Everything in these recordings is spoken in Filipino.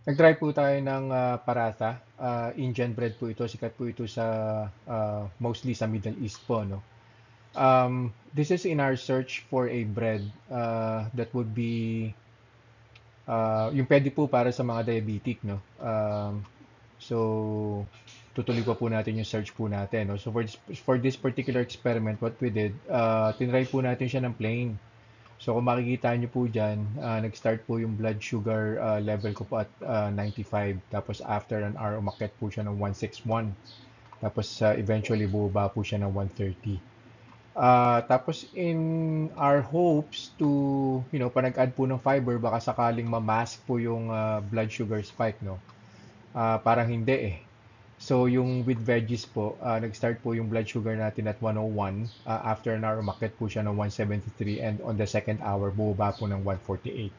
Nag-try po tayo ng paratha. Indian bread po ito. Sikat po ito sa mostly sa Middle East po, no? This is in our search for a bread that would be yung pwede po para sa mga diabetic, no? So, tutuloy pa po natin yung search po natin, no? So, for this particular experiment, what we did, tinry po natin siya ng plain. So kung makikita nyo po dyan, nag-start po yung blood sugar level ko po at 95. Tapos after an hour, umakyat po siya ng 161. Tapos eventually bumaba po siya ng 130. Tapos in our hopes to, pa nag-add po ng fiber, baka sakaling ma-mask po yung blood sugar spike, no? Parang hindi eh. So yung with veggies po, nag-start po yung blood sugar natin at 101. After an hour, umakyat po siya ng 173 and on the second hour, bumaba po ng 148.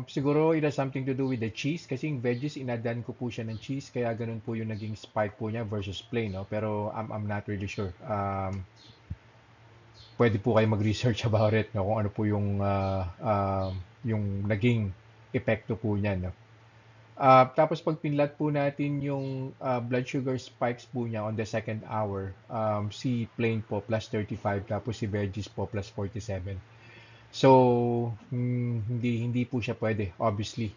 Siguro it has something to do with the cheese kasi yung veggies, inadan ko po siya ng cheese kaya ganun po yung naging spike po niya versus plain, no? Pero I'm not really sure. Pwede po kayo mag-research about it, no? Kung ano po yung naging epekto po niya, no? Tapos pag pinlat po natin yung blood sugar spikes po niya on the second hour, si plain po plus 35 tapos si veggies po plus 47. So, hindi po siya pwede, obviously.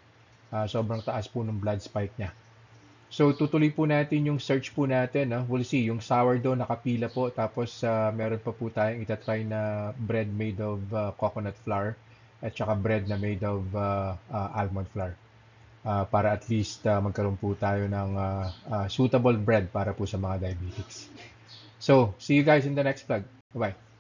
Sobrang taas po ng blood spike niya. So, tutuloy po natin yung search po natin. We'll see, yung sourdough nakapila po. Tapos, meron pa po tayong itatry na bread made of coconut flour at saka bread na made of almond flour. Para at least magkaroon po tayo ng suitable bread para po sa mga diabetics. So, see you guys in the next vlog. Bye-bye.